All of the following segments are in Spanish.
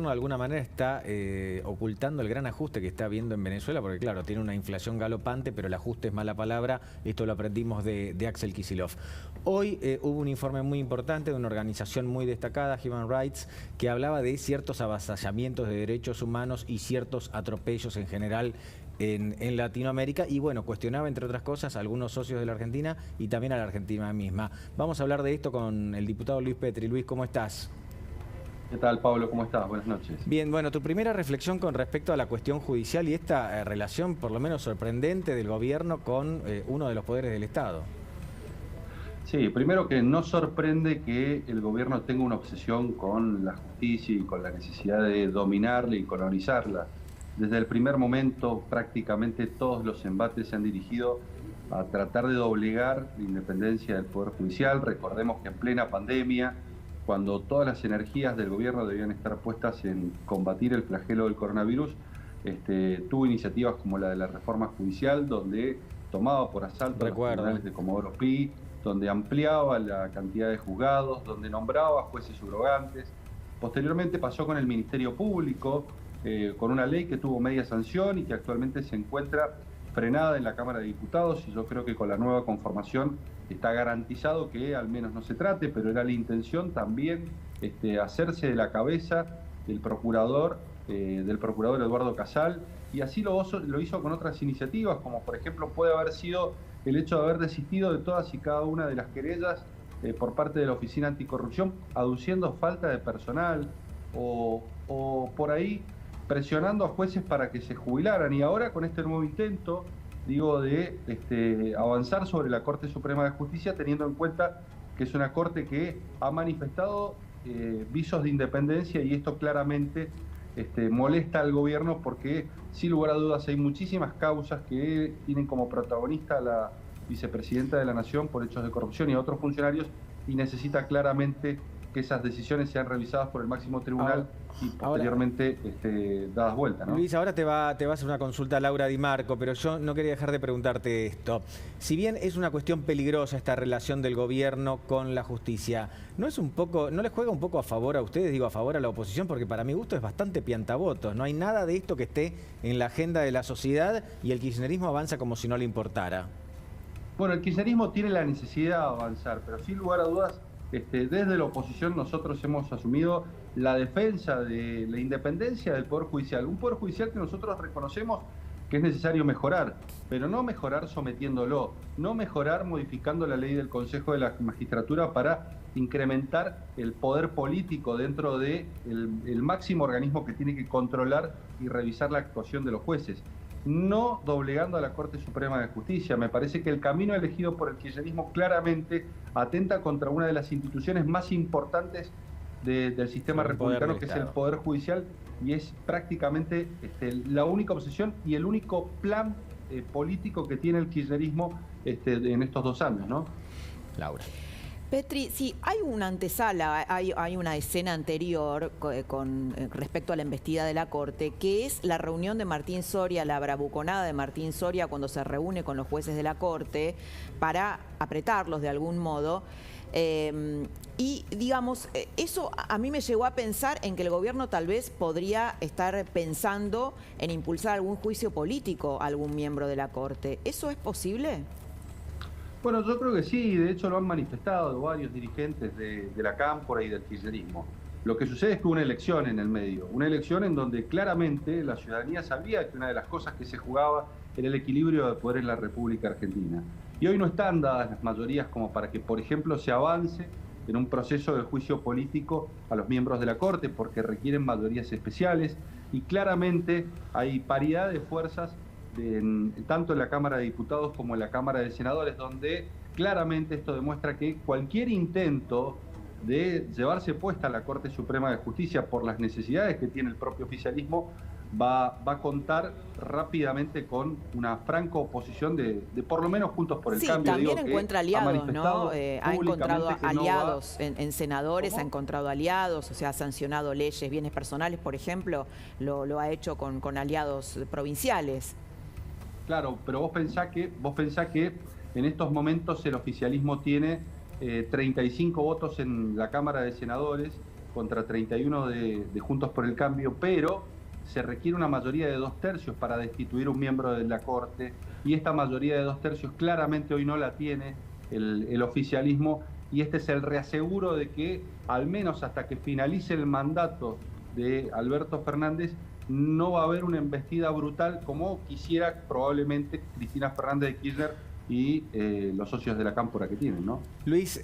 de alguna manera está ocultando el gran ajuste que está habiendo en Venezuela, porque claro, tiene una inflación galopante, pero el ajuste es mala palabra. Esto lo aprendimos de Axel Kicillof. Hoy hubo un informe muy importante de una organización muy destacada, Human Rights, que hablaba de ciertos avasallamientos de derechos humanos y ciertos atropellos en general en Latinoamérica, y bueno, cuestionaba entre otras cosas a algunos socios de la Argentina y también a la Argentina misma. Vamos a hablar de esto con el diputado Luis Petri. Luis, ¿cómo estás? ¿Qué tal, Pablo? ¿Cómo estás? Buenas noches. Bien, bueno, tu primera reflexión con respecto a la cuestión judicial y esta relación por lo menos sorprendente del gobierno con uno de los poderes del Estado. Sí, primero que no sorprende que el gobierno tenga una obsesión con la justicia y con la necesidad de dominarla y colonizarla. Desde el primer momento, prácticamente todos los embates se han dirigido a tratar de doblegar la independencia del Poder Judicial. Recordemos que en plena pandemia, cuando todas las energías del gobierno debían estar puestas en combatir el flagelo del coronavirus, tuvo iniciativas como la de la reforma judicial, donde tomaba por asalto los tribunales de Comodoro Pi, donde ampliaba la cantidad de juzgados, donde nombraba jueces subrogantes. Posteriormente pasó con el Ministerio Público, con una ley que tuvo media sanción y que actualmente se encuentra frenada en la Cámara de Diputados, y yo creo que con la nueva conformación está garantizado que al menos no se trate, pero era la intención también hacerse de la cabeza del procurador Eduardo Casal, y así lo hizo con otras iniciativas, como por ejemplo puede haber sido el hecho de haber desistido de todas y cada una de las querellas por parte de la Oficina Anticorrupción, aduciendo falta de personal o por ahí presionando a jueces para que se jubilaran. Y ahora con este nuevo intento, digo, de avanzar sobre la Corte Suprema de Justicia, teniendo en cuenta que es una corte que ha manifestado visos de independencia, y esto claramente molesta al gobierno porque, sin lugar a dudas, hay muchísimas causas que tienen como protagonista a la vicepresidenta de la Nación por hechos de corrupción y a otros funcionarios, y necesita claramente que esas decisiones sean revisadas por el máximo tribunal y posteriormente dadas vuelta, ¿no? Luis, ahora te va a hacer una consulta Laura Di Marco, pero yo no quería dejar de preguntarte esto. Si bien es una cuestión peligrosa esta relación del gobierno con la justicia, ¿no les juega un poco a favor a ustedes, digo a favor a la oposición? Porque para mi gusto es bastante piantavotos. No hay nada de esto que esté en la agenda de la sociedad y el kirchnerismo avanza como si no le importara. Bueno, el kirchnerismo tiene la necesidad de avanzar, pero sin lugar a dudas, desde la oposición nosotros hemos asumido la defensa de la independencia del Poder Judicial. Un Poder Judicial que nosotros reconocemos que es necesario mejorar, pero no mejorar sometiéndolo, no mejorar modificando la ley del Consejo de la Magistratura para incrementar el poder político dentro del máximo organismo que tiene que controlar y revisar la actuación de los jueces. No doblegando a la Corte Suprema de Justicia. Me parece que el camino elegido por el kirchnerismo claramente atenta contra una de las instituciones más importantes del sistema republicano, que es el Poder Judicial, y es prácticamente la única obsesión y el único plan político que tiene el kirchnerismo en estos 2 años, ¿no? Laura. Petri, sí, hay una antesala, hay una escena anterior con respecto a la embestida de la Corte, que es la reunión de Martín Soria, la bravuconada de Martín Soria cuando se reúne con los jueces de la Corte para apretarlos de algún modo. Y digamos, eso a mí me llegó a pensar en que el gobierno tal vez podría estar pensando en impulsar algún juicio político a algún miembro de la Corte. ¿Eso es posible? Bueno, yo creo que sí, de hecho lo han manifestado varios dirigentes de la cámpora y del kirchnerismo. Lo que sucede es que hubo una elección en el medio, una elección en donde claramente la ciudadanía sabía que una de las cosas que se jugaba era el equilibrio de poder en la República Argentina. Y hoy no están dadas las mayorías como para que, por ejemplo, se avance en un proceso de juicio político a los miembros de la Corte, porque requieren mayorías especiales, y claramente hay paridad de fuerzas tanto en la Cámara de Diputados como en la Cámara de Senadores, donde claramente esto demuestra que cualquier intento de llevarse puesta la Corte Suprema de Justicia por las necesidades que tiene el propio oficialismo va a contar rápidamente con una franca oposición de por lo menos Juntos por el Cambio. Sí, también digo, encuentra aliados, ¿no? Ha encontrado aliados en senadores, ¿Cómo? ha encontrado aliados, o sea, ha sancionado leyes, bienes personales, por ejemplo, lo ha hecho con aliados provinciales. Claro, pero vos pensás que en estos momentos el oficialismo tiene 35 votos en la Cámara de Senadores, contra 31 de Juntos por el Cambio, pero se requiere una mayoría de 2/3 para destituir un miembro de la Corte, y esta mayoría de 2/3 claramente hoy no la tiene el oficialismo, y este es el reaseguro de que al menos hasta que finalice el mandato de Alberto Fernández no va a haber una embestida brutal como quisiera probablemente Cristina Fernández de Kirchner y los socios de la cámpora que tienen, ¿no? Luis,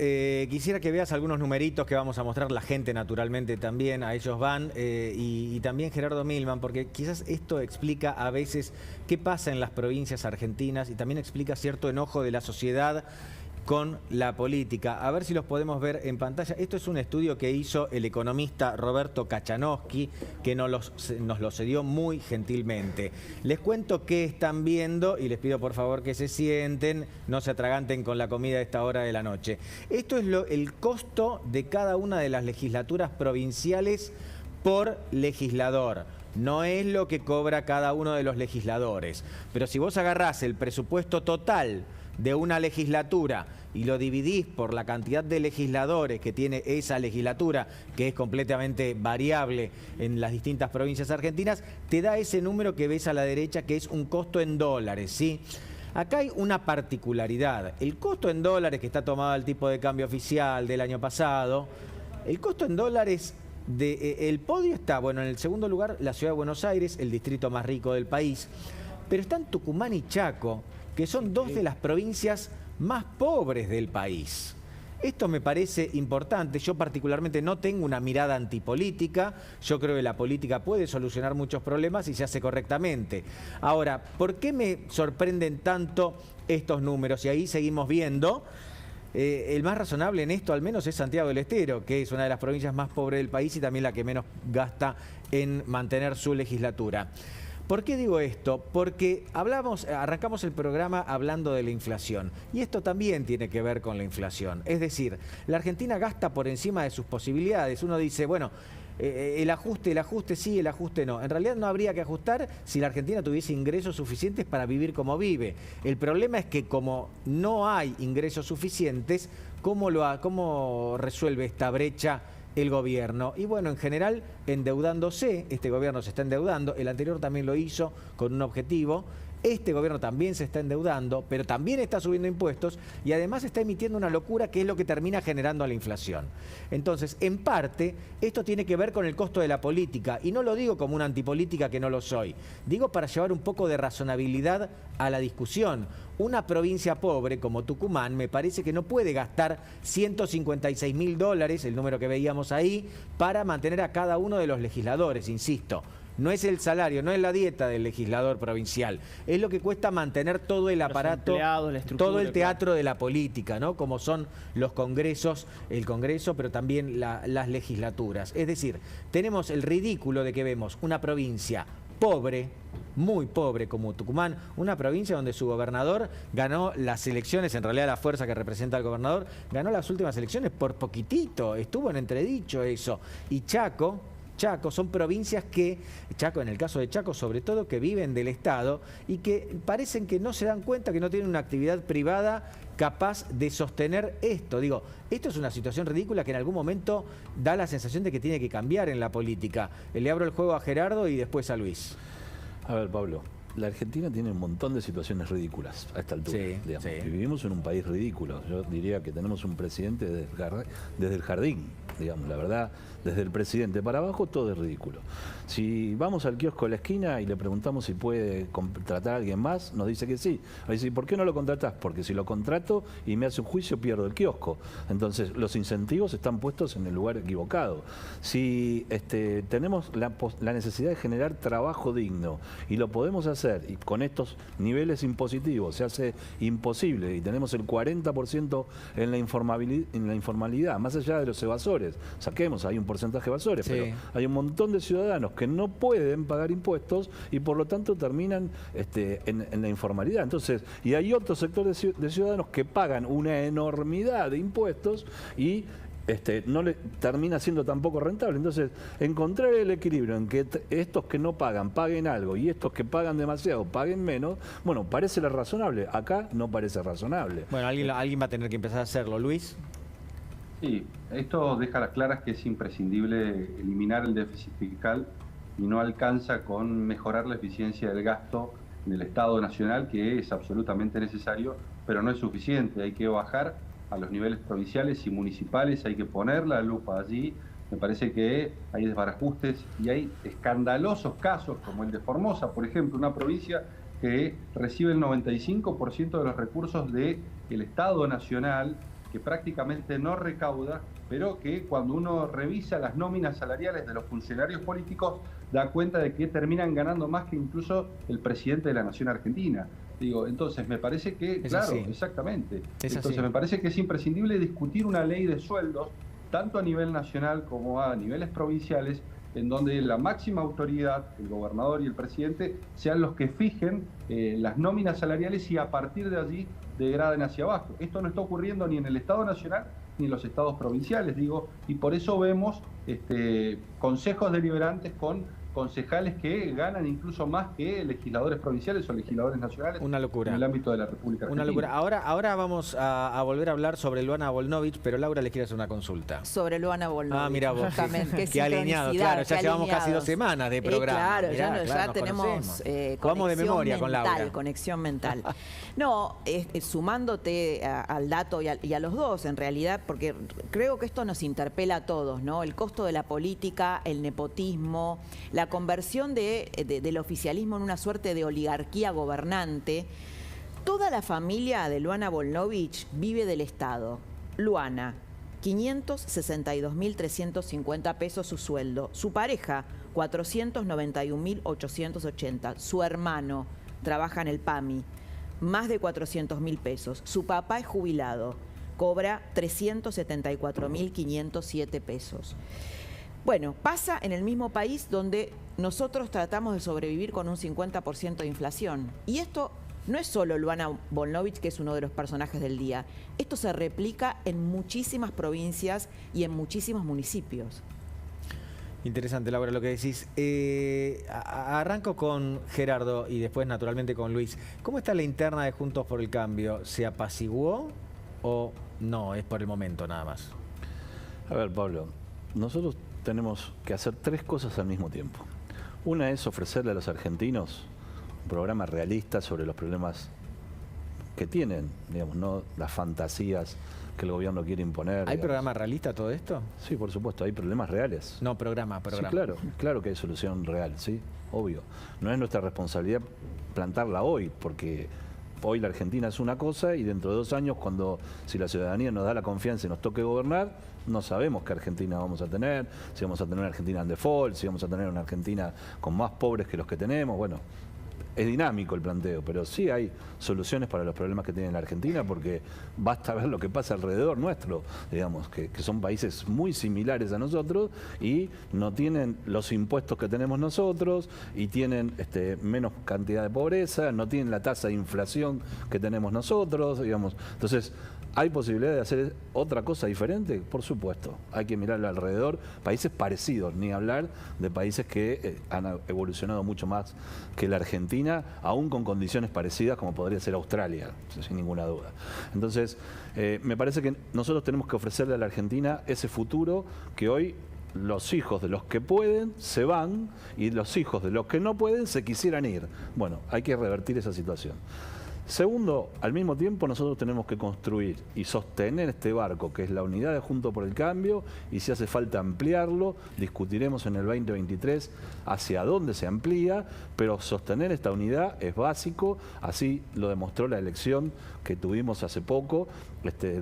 quisiera que veas algunos numeritos que vamos a mostrar, la gente naturalmente también, a ellos van, y también Gerardo Milman, porque quizás esto explica a veces qué pasa en las provincias argentinas y también explica cierto enojo de la sociedad con la política. A ver si los podemos ver en pantalla. Esto es un estudio que hizo el economista Roberto Kachanowski, que nos lo cedió muy gentilmente. Les cuento qué están viendo y les pido por favor que se sienten, no se atraganten con la comida a esta hora de la noche. Esto es el costo de cada una de las legislaturas provinciales por legislador. No es lo que cobra cada uno de los legisladores. Pero si vos agarrás el presupuesto total de una legislatura y lo dividís por la cantidad de legisladores que tiene esa legislatura, que es completamente variable en las distintas provincias argentinas, te da ese número que ves a la derecha, que es un costo en dólares, ¿sí? Acá hay una particularidad. El costo en dólares, que está tomado al tipo de cambio oficial del año pasado, el costo en dólares el podio está, bueno, en el segundo lugar, la ciudad de Buenos Aires, el distrito más rico del país, pero están Tucumán y Chaco, que son dos de las provincias más pobres del país. Esto me parece importante. Yo particularmente no tengo una mirada antipolítica. Yo creo que la política puede solucionar muchos problemas y se hace correctamente. Ahora, ¿por qué me sorprenden tanto estos números? Y ahí seguimos viendo. El más razonable en esto al menos es Santiago del Estero, que es una de las provincias más pobres del país y también la que menos gasta en mantener su legislatura. ¿Por qué digo esto? Porque arrancamos el programa hablando de la inflación y esto también tiene que ver con la inflación. Es decir, la Argentina gasta por encima de sus posibilidades. Uno dice, bueno, el ajuste sí, el ajuste no. En realidad no habría que ajustar si la Argentina tuviese ingresos suficientes para vivir como vive. El problema es que como no hay ingresos suficientes, ¿cómo resuelve esta brecha el gobierno? Y bueno, en general endeudándose. Este gobierno se está endeudando, el anterior también lo hizo con un objetivo. Este gobierno también se está endeudando, pero también está subiendo impuestos y además está emitiendo una locura que es lo que termina generando la inflación. Entonces, en parte, esto tiene que ver con el costo de la política y no lo digo como una antipolítica, que no lo soy. Digo para llevar un poco de razonabilidad a la discusión. Una provincia pobre como Tucumán me parece que no puede gastar $156.000, el número que veíamos ahí, para mantener a cada uno de los legisladores, insisto. No es el salario, no es la dieta del legislador provincial, es lo que cuesta mantener todo el aparato, todo el teatro de la política, ¿no? Como son los congresos, el Congreso, pero también las legislaturas. Es decir, tenemos el ridículo de que vemos una provincia pobre, muy pobre como Tucumán, una provincia donde su gobernador ganó las elecciones, en realidad la fuerza que representa al gobernador, ganó las últimas elecciones por poquitito, estuvo en entredicho eso. Y Chaco son provincias que, en el caso de Chaco sobre todo, que viven del Estado y que parecen que no se dan cuenta que no tienen una actividad privada capaz de sostener esto. Digo, esto es una situación ridícula que en algún momento da la sensación de que tiene que cambiar en la política. Le abro el juego a Gerardo y después a Luis. A ver, Pablo, la Argentina tiene un montón de situaciones ridículas a esta altura. Sí, digamos. sí. Y vivimos en un país ridículo. Yo diría que tenemos un presidente desde el jardín, digamos, la verdad, desde el presidente para abajo todo es ridículo. Si vamos al kiosco de la esquina y le preguntamos si puede contratar a alguien más, nos dice que sí. Nos dice, ¿por qué no lo contratás? Porque si lo contrato y me hace un juicio, pierdo el kiosco. Entonces, los incentivos están puestos en el lugar equivocado. Si tenemos la necesidad de generar trabajo digno y lo podemos hacer y con estos niveles impositivos se hace imposible y tenemos el 40% en la informalidad, más allá de los evasores, saquemos, hay un porcentaje de evasores, sí, pero hay un montón de ciudadanos que no pueden pagar impuestos y por lo tanto terminan en la informalidad. Entonces, y hay otro sector de ciudadanos que pagan una enormidad de impuestos y no le termina siendo tampoco rentable. Entonces, encontrar el equilibrio en que estos que no pagan paguen algo y estos que pagan demasiado paguen menos, bueno, parece razonable. Acá no parece razonable. Bueno, alguien va a tener que empezar a hacerlo. Luis. Sí, esto deja a las claras que es imprescindible eliminar el déficit fiscal y no alcanza con mejorar la eficiencia del gasto en el Estado Nacional, que es absolutamente necesario, pero no es suficiente. Hay que bajar a los niveles provinciales y municipales, hay que poner la lupa allí. Me parece que hay desbarajustes y hay escandalosos casos, como el de Formosa, por ejemplo, una provincia que recibe el 95% de los recursos del Estado Nacional, que prácticamente no recauda, pero que cuando uno revisa las nóminas salariales de los funcionarios políticos, da cuenta de que terminan ganando más que incluso el presidente de la Nación Argentina. Digo, entonces me parece que, Es claro, así. exactamente. Es Entonces así. me parece que es imprescindible discutir una ley de sueldos, tanto a nivel nacional como a niveles provinciales, en donde la máxima autoridad, el gobernador y el presidente, sean los que fijen las nóminas salariales y a partir de allí degraden hacia abajo. Esto no está ocurriendo ni en el Estado Nacional ni en los estados provinciales, digo, y por eso vemos consejos deliberantes con concejales que ganan incluso más que legisladores provinciales o legisladores nacionales. Una locura. En el ámbito de la República Argentina. Una locura. Ahora vamos a volver a hablar sobre Luana Volnovich, pero Laura les quiere hacer una consulta. Sobre Luana Volnovich. Ah, mira vos. Justamente. Qué alineado, claro. Ya llevamos casi 2 semanas de programa. Claro, Mirá, ya nos tenemos conocemos. Jugamos de memoria con Laura. Conexión mental. No, sumándote al dato y a los dos, en realidad, porque creo que esto nos interpela a todos, ¿no? El costo de la política, el nepotismo, la conversión del oficialismo en una suerte de oligarquía gobernante. Toda la familia de Luana Volnovich vive del Estado. Luana, 562.350 pesos su sueldo. Su pareja, 491.880. Su hermano trabaja en el PAMI, más de 400.000 pesos. Su papá es jubilado, cobra 374.507 pesos. Bueno, pasa en el mismo país donde nosotros tratamos de sobrevivir con un 50% de inflación. Y esto no es solo Luana Volnovich, que es uno de los personajes del día. Esto se replica en muchísimas provincias y en muchísimos municipios. Interesante, Laura, lo que decís. Arranco con Gerardo y después, naturalmente, con Luis. ¿Cómo está la interna de Juntos por el Cambio? ¿Se apaciguó o no? Es por el momento nada más. A ver, Pablo, nosotros tenemos que hacer 3 cosas al mismo tiempo. Una es ofrecerle a los argentinos un programa realista sobre los problemas que tienen, digamos, no las fantasías que el gobierno quiere imponer. ¿Hay digamos. programa realista todo esto? Sí, por supuesto, hay problemas reales. No, programa. Sí, claro que hay solución real, sí, obvio. No es nuestra responsabilidad plantarla hoy, porque hoy la Argentina es una cosa y dentro de 2 años, si la ciudadanía nos da la confianza y nos toque gobernar, no sabemos qué Argentina vamos a tener, si vamos a tener una Argentina en default, si vamos a tener una Argentina con más pobres que los que tenemos. Bueno, es dinámico el planteo, pero sí hay soluciones para los problemas que tiene la Argentina, porque basta ver lo que pasa alrededor nuestro, digamos, que son países muy similares a nosotros y no tienen los impuestos que tenemos nosotros y tienen menos cantidad de pobreza, no tienen la tasa de inflación que tenemos nosotros, digamos. Entonces, ¿hay posibilidad de hacer otra cosa diferente? Por supuesto, hay que mirarlo alrededor. Países parecidos, ni hablar de países que han evolucionado mucho más que la Argentina, aún con condiciones parecidas como podría ser Australia, sin ninguna duda. Entonces, me parece que nosotros tenemos que ofrecerle a la Argentina ese futuro que hoy los hijos de los que pueden se van y los hijos de los que no pueden se quisieran ir. Bueno, hay que revertir esa situación. Segundo, al mismo tiempo nosotros tenemos que construir y sostener este barco, que es la unidad de Juntos por el Cambio, y si hace falta ampliarlo, discutiremos en el 2023 hacia dónde se amplía, pero sostener esta unidad es básico, así lo demostró la elección que tuvimos hace poco,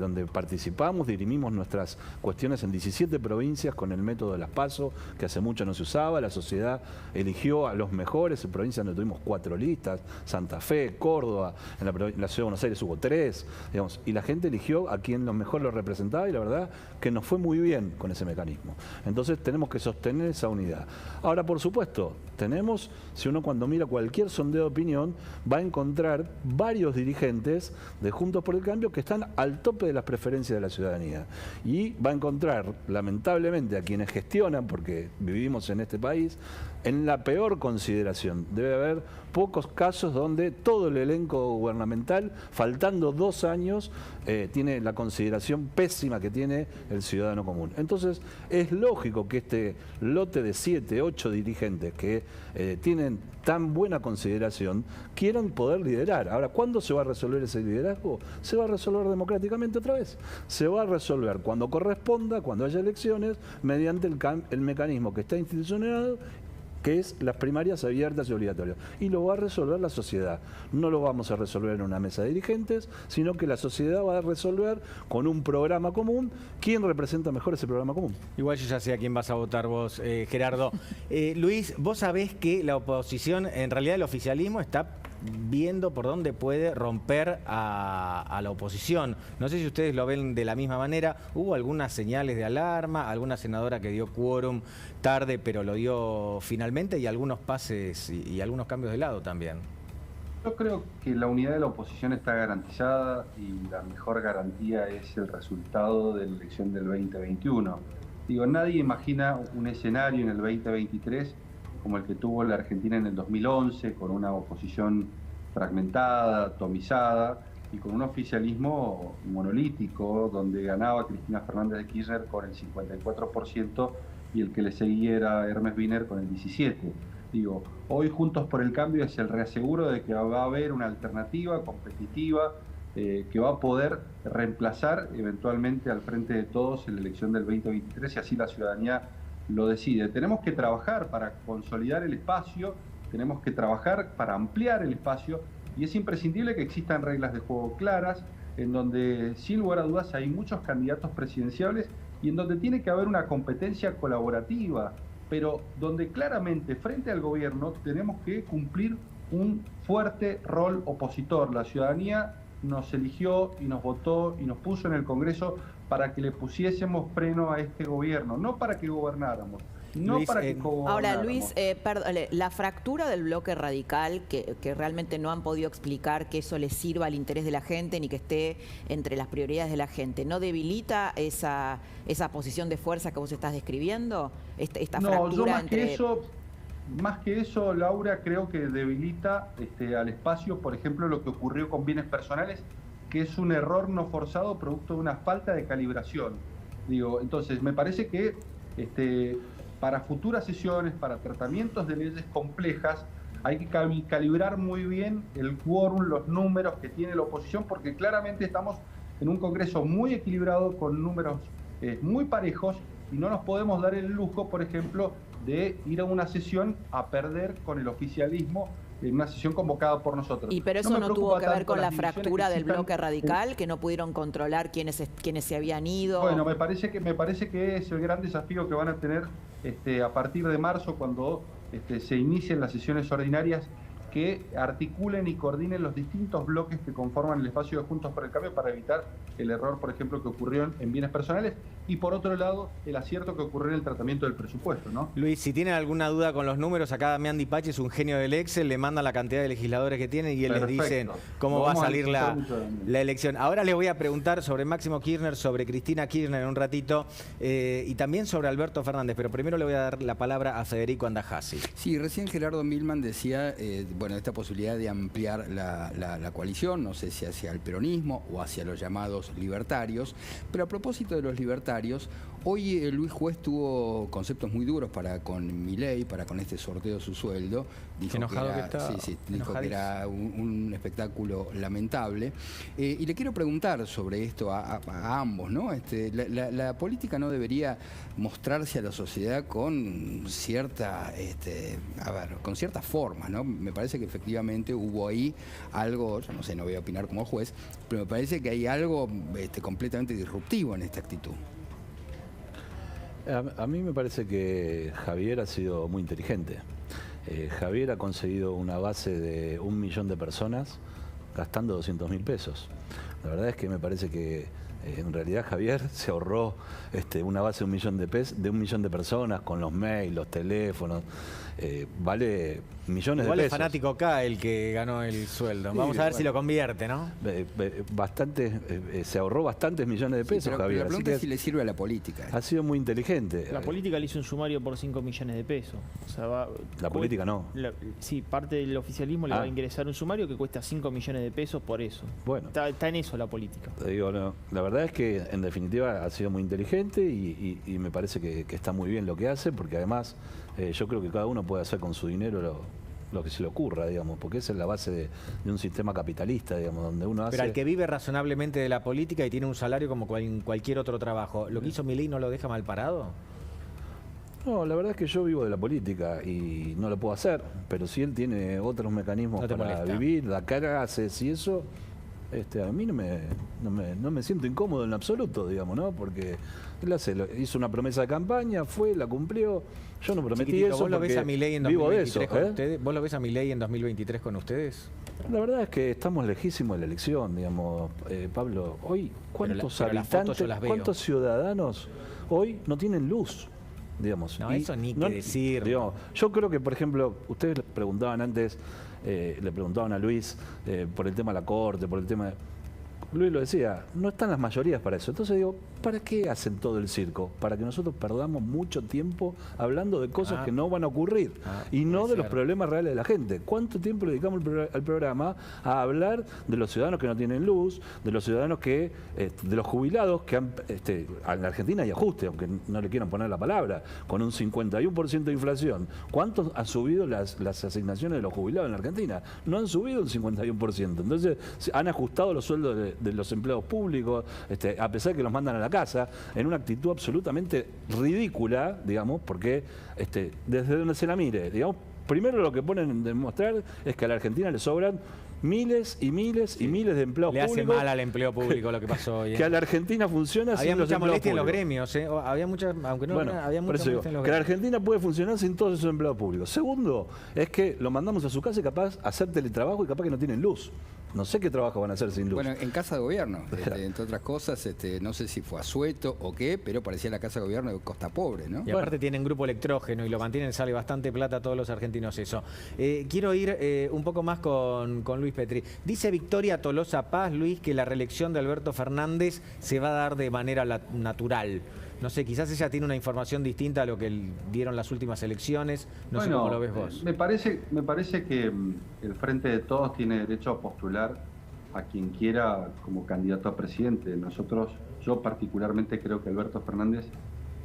donde participamos, dirimimos nuestras cuestiones en 17 provincias con el método de las PASO, que hace mucho no se usaba, la sociedad eligió a los mejores, en provincias donde tuvimos 4 listas, Santa Fe, Córdoba, en la ciudad de Buenos Aires hubo 3, digamos, y la gente eligió a quien lo mejor lo representaba y la verdad que nos fue muy bien con ese mecanismo. Entonces tenemos que sostener esa unidad. Ahora, por supuesto, tenemos, si uno cuando mira cualquier sondeo de opinión, va a encontrar varios dirigentes de Juntos por el Cambio que están al tope de las preferencias de la ciudadanía. Y va a encontrar, lamentablemente, a quienes gestionan, porque vivimos en este país, en la peor consideración. Debe haber pocos casos donde todo el elenco gubernamental, faltando 2 años, tiene la consideración pésima que tiene el ciudadano común. Entonces, es lógico que este lote de 7, 8 dirigentes que tienen tan buena consideración quieran poder liderar. Ahora, ¿cuándo se va a resolver ese liderazgo? Se va a resolver democráticamente otra vez. Se va a resolver cuando corresponda, cuando haya elecciones, mediante el mecanismo que está institucionalizado, que es las primarias abiertas y obligatorias. Y lo va a resolver la sociedad. No lo vamos a resolver en una mesa de dirigentes, sino que la sociedad va a resolver con un programa común. ¿Quién representa mejor ese programa común? Igual yo ya sé a quién vas a votar vos, Gerardo. Luis, vos sabés que la oposición, en realidad el oficialismo está viendo por dónde puede romper a la oposición. No sé si ustedes lo ven de la misma manera. ¿Hubo algunas señales de alarma? ¿Alguna senadora que dio quórum tarde pero lo dio finalmente? Y algunos pases y algunos cambios de lado también. Yo creo que la unidad de la oposición está garantizada y la mejor garantía es el resultado de la elección del 2021. Digo, nadie imagina un escenario en el 2023 como el que tuvo la Argentina en el 2011, con una oposición fragmentada, atomizada y con un oficialismo monolítico, donde ganaba Cristina Fernández de Kirchner con el 54% y el que le seguía era Hermes Wiener con el 17%. Digo, hoy Juntos por el Cambio es el reaseguro de que va a haber una alternativa competitiva que va a poder reemplazar eventualmente al Frente de Todos en la elección del 2023, y así la ciudadanía lo decide. Tenemos que trabajar para consolidar el espacio, tenemos que trabajar para ampliar el espacio, y es imprescindible que existan reglas de juego claras, en donde sin lugar a dudas hay muchos candidatos presidenciables y en donde tiene que haber una competencia colaborativa, pero donde claramente frente al gobierno tenemos que cumplir un fuerte rol opositor. La ciudadanía nos eligió y nos votó y nos puso en el Congreso para que le pusiésemos freno a este gobierno, no para que gobernáramos. No Luis, para que ahora, Luis, perdón, la fractura del bloque radical, que realmente no han podido explicar que eso le sirva al interés de la gente ni que esté entre las prioridades de la gente, ¿no debilita esa posición de fuerza que vos estás describiendo? Esta fractura entre... Más que eso, Laura, creo que debilita al espacio, por ejemplo, lo que ocurrió con bienes personales, que es un error no forzado producto de una falta de calibración. Digo, entonces, me parece que para futuras sesiones, para tratamientos de leyes complejas, hay que calibrar muy bien el quórum, los números que tiene la oposición, porque claramente estamos en un Congreso muy equilibrado, con números muy parejos, y no nos podemos dar el lujo, por ejemplo, de ir a una sesión a perder con el oficialismo en una sesión convocada por nosotros. Pero eso no tuvo que ver con la fractura del bloque radical, que no pudieron controlar quiénes se habían ido. Bueno, me parece que es el gran desafío que van a tener a partir de marzo, cuando se inicien las sesiones ordinarias, que articulen y coordinen los distintos bloques que conforman el espacio de Juntos por el Cambio para evitar el error, por ejemplo, que ocurrió en bienes personales, y por otro lado, el acierto que ocurrió en el tratamiento del presupuesto, ¿no? Luis, si tienen alguna duda con los números, acá Damián Dipache es un genio del Excel, le mandan la cantidad de legisladores que tienen y él les dice cómo va a salir la elección. Ahora les voy a preguntar sobre Máximo Kirchner, sobre Cristina Kirchner en un ratito, y también sobre Alberto Fernández, pero primero le voy a dar la palabra a Federico Andajasi. Sí, recién Gerardo Milman decía, esta posibilidad de ampliar la coalición, no sé si hacia el peronismo o hacia los llamados libertarios, pero a propósito de los libertarios, hoy Luis Juez tuvo conceptos muy duros con Milei, con este sorteo de su sueldo. Dijo dijo que era un espectáculo lamentable. Y le quiero preguntar sobre esto a ambos, ¿no? La política no debería mostrarse a la sociedad con cierta, con cierta forma, ¿no? Me parece que efectivamente hubo ahí algo, yo no sé, no voy a opinar como juez, pero me parece que hay algo completamente disruptivo en esta actitud. A mí me parece que Javier ha sido muy inteligente. Javier ha conseguido una base de 1 millón de personas gastando 200.000 pesos. La verdad es que me parece que en realidad Javier se ahorró una base de 1 millón de personas con los mails, los teléfonos. vale millones Igual de es pesos. fanático acá el que ganó el sueldo. Sí, Vamos a ver si bueno. lo convierte, ¿no? Se ahorró bastantes millones de pesos, pero Javier. la Así pregunta que es si le sirve a la política. ha sido muy inteligente. La política le hizo un sumario por 5 millones de pesos. O sea, La política no. Sí, parte del oficialismo le Ah. va a ingresar un sumario que cuesta 5 millones de pesos por eso. Bueno. Está en eso la política. Te digo, no, la verdad es que en definitiva ha sido muy inteligente y me parece que está muy bien lo que hace, porque además yo creo que cada uno puede hacer con su dinero lo que se le ocurra, digamos, porque esa es la base de un sistema capitalista, digamos, donde uno hace... Pero al que vive razonablemente de la política y tiene un salario como cualquier otro trabajo, ¿lo que hizo Milei no lo deja mal parado? No, la verdad es que yo vivo de la política y no lo puedo hacer, pero si él tiene otros mecanismos No te para molesta. vivir, la cara hace y eso, a mí no me siento incómodo en absoluto, digamos, ¿no? Porque él hizo una promesa de campaña, la cumplió, yo no prometí Chiquitito, eso ¿vos lo ves porque a Milei en vivo de 2023 eso, con ¿eh? ustedes? ¿Vos lo ves a Milei en 2023 con ustedes? La verdad es que estamos lejísimos de la elección, digamos, Pablo. Hoy, ¿cuántos pero las fotos habitantes, yo las veo. cuántos ciudadanos hoy no tienen luz? Digamos, No, eso ni que decir. Digamos, yo creo que, por ejemplo, ustedes le preguntaban antes, le preguntaban a Luis por el tema de la corte, por el tema de... Luis lo decía, no están las mayorías para eso. Entonces digo, ¿para qué hacen todo el circo? Para que nosotros perdamos mucho tiempo hablando de cosas que no van a ocurrir y no de los problemas reales de la gente. ¿Cuánto tiempo le dedicamos al programa a hablar de los ciudadanos que no tienen luz, de los ciudadanos que, de los jubilados que han, en la Argentina hay ajuste, aunque no le quieran poner la palabra, con un 51% de inflación? ¿Cuánto han subido las asignaciones de los jubilados en la Argentina? No han subido un 51%. Entonces han ajustado los sueldos de los empleados públicos, a pesar que los mandan a la casa, en una actitud absolutamente ridícula, digamos, porque desde donde se la mire, digamos, primero lo que ponen en demostrar es que a la Argentina le sobran miles y miles y miles de empleados Le públicos. hace mal al empleo público lo que pasó hoy. Que a la Argentina funciona Había sin los mucha empleados molestia en los públicos. gremios, ¿eh? Había mucha, aunque no, Bueno, había por mucha eso digo, molestia en los que la gremios. Argentina puede funcionar sin todos esos empleados públicos. Segundo, es que lo mandamos a su casa y capaz hacer teletrabajo y capaz que no tienen luz. No sé qué trabajo van a hacer sin luz. Bueno, en Casa de Gobierno, entre otras cosas, no sé si fue asueto o qué, pero parecía la Casa de Gobierno de Costa Pobre, ¿no? Y aparte tienen grupo electrógeno y lo mantienen, sale bastante plata a todos los argentinos eso. Quiero ir un poco más con Luis Petri. Dice Victoria Tolosa Paz, Luis, que la reelección de Alberto Fernández se va a dar de manera natural. No sé, quizás ella tiene una información distinta a lo que dieron las últimas elecciones. No sé cómo lo ves vos. Me parece que el Frente de Todos tiene derecho a postular a quien quiera como candidato a presidente. Yo particularmente creo que Alberto Fernández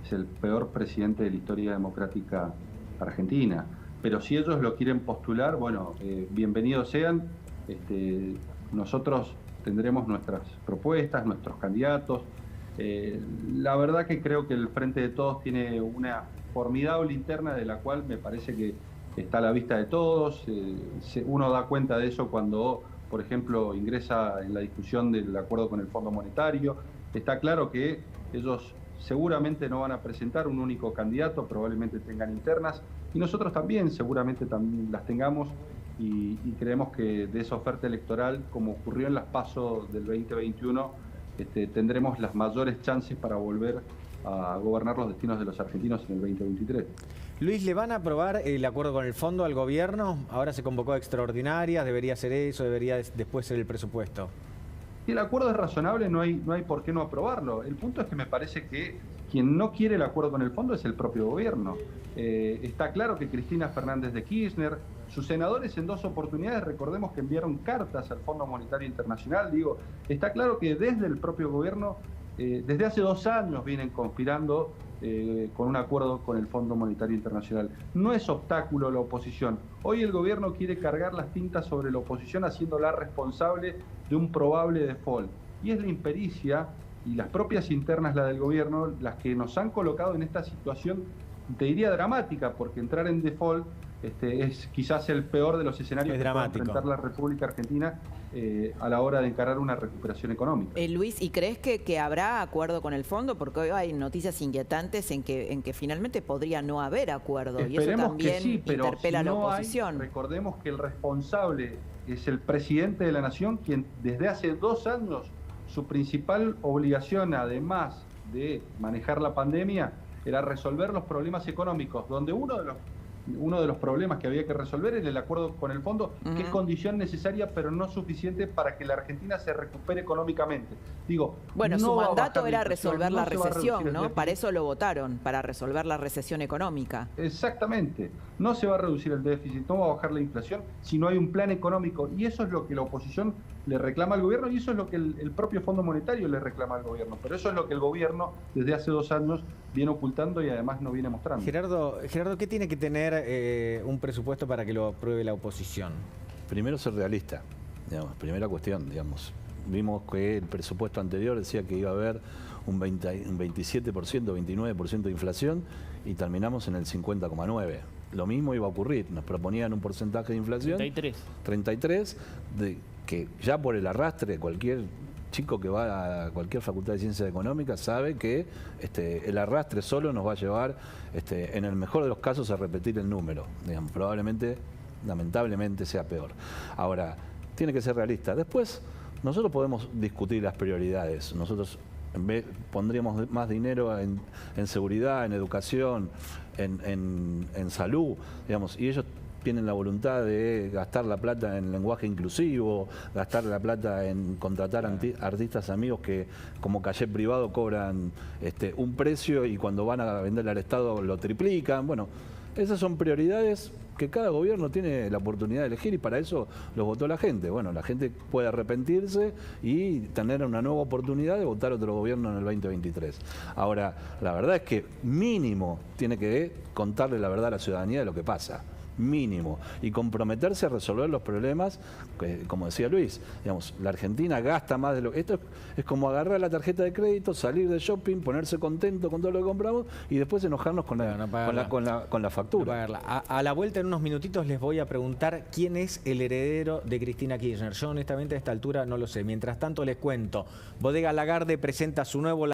es el peor presidente de la historia democrática argentina. Pero si ellos lo quieren postular, bueno, bienvenidos sean. Nosotros tendremos nuestras propuestas, nuestros candidatos. La verdad que creo que el Frente de Todos tiene una formidable interna de la cual me parece que está a la vista de todos. Uno da cuenta de eso cuando, por ejemplo, ingresa en la discusión del acuerdo con el Fondo Monetario. Está claro que ellos seguramente no van a presentar un único candidato, probablemente tengan internas, y nosotros también seguramente también las tengamos, y creemos que de esa oferta electoral, como ocurrió en las PASO del 2021, tendremos las mayores chances para volver a gobernar los destinos de los argentinos en el 2023. Luis, ¿le van a aprobar el acuerdo con el fondo al gobierno? Ahora se convocó a extraordinarias, debería ser eso, debería después ser el presupuesto. Si el acuerdo es razonable, no hay por qué no aprobarlo. El punto es que me parece que quien no quiere el acuerdo con el fondo es el propio gobierno. Está claro que Cristina Fernández de Kirchner, sus senadores en 2 oportunidades, recordemos que enviaron cartas al Fondo Monetario Internacional. Está claro que desde el propio gobierno, desde hace 2 años vienen conspirando con un acuerdo con el Fondo Monetario Internacional. No es obstáculo la oposición. Hoy el gobierno quiere cargar las tintas sobre la oposición haciéndola responsable de un probable default. Y es la impericia y las propias internas, la del gobierno, las que nos han colocado en esta situación, te diría dramática, porque entrar en default es quizás el peor de los escenarios que puede enfrentar la República Argentina a la hora de encarar una recuperación económica. Luis, ¿y crees que habrá acuerdo con el fondo? Porque hoy hay noticias inquietantes en que finalmente podría no haber acuerdo. Esperemos y eso también que sí, pero interpela si a la no oposición. Recordemos que el responsable es el presidente de la Nación, quien desde hace 2 años su principal obligación, además de manejar la pandemia, era resolver los problemas económicos, donde uno de los uno de los problemas que había que resolver en el acuerdo con el fondo, que es condición necesaria pero no suficiente para que la Argentina se recupere económicamente. Digo, bueno, no su va a mandato bajar era la inflación, resolver no la se va a reducir recesión, el ¿no? déficit. Para eso lo votaron, para resolver la recesión económica. Exactamente, no se va a reducir el déficit, no va a bajar la inflación si no hay un plan económico, y eso es lo que la oposición le reclama al gobierno y eso es lo que el propio Fondo Monetario le reclama al gobierno, pero eso es lo que el gobierno desde hace 2 años viene ocultando y además no viene mostrando. Gerardo, ¿qué tiene que tener un presupuesto para que lo apruebe la oposición? Primero ser realista, digamos, primera cuestión, digamos. Vimos que el presupuesto anterior decía que iba a haber un 27%, 29% de inflación y terminamos en el 50,9%. Lo mismo iba a ocurrir, nos proponían un porcentaje de inflación. 33, que ya por el arrastre, cualquier chico que va a cualquier facultad de ciencias económicas sabe que el arrastre solo nos va a llevar, en el mejor de los casos, a repetir el número. Digamos, probablemente, lamentablemente, sea peor. Ahora, tiene que ser realista. Después, nosotros podemos discutir las prioridades. Nosotros pondríamos más dinero en seguridad, en educación, en salud, digamos, y ellos tienen la voluntad de gastar la plata en lenguaje inclusivo, gastar la plata en contratar artistas amigos que como caché privado cobran un precio y cuando van a vender al Estado lo triplican. Bueno, esas son prioridades que cada gobierno tiene la oportunidad de elegir y para eso los votó la gente. Bueno, la gente puede arrepentirse y tener una nueva oportunidad de votar otro gobierno en el 2023. Ahora, la verdad es que mínimo tiene que contarle la verdad a la ciudadanía de lo que pasa. Mínimo, y comprometerse a resolver los problemas, como decía Luis, digamos, la Argentina gasta más de lo que... Esto es como agarrar la tarjeta de crédito, salir de shopping, ponerse contento con todo lo que compramos y después enojarnos con la factura. A la vuelta, en unos minutitos, les voy a preguntar quién es el heredero de Cristina Kirchner. Yo honestamente a esta altura no lo sé. Mientras tanto les cuento, Bodega Lagarde presenta su nuevo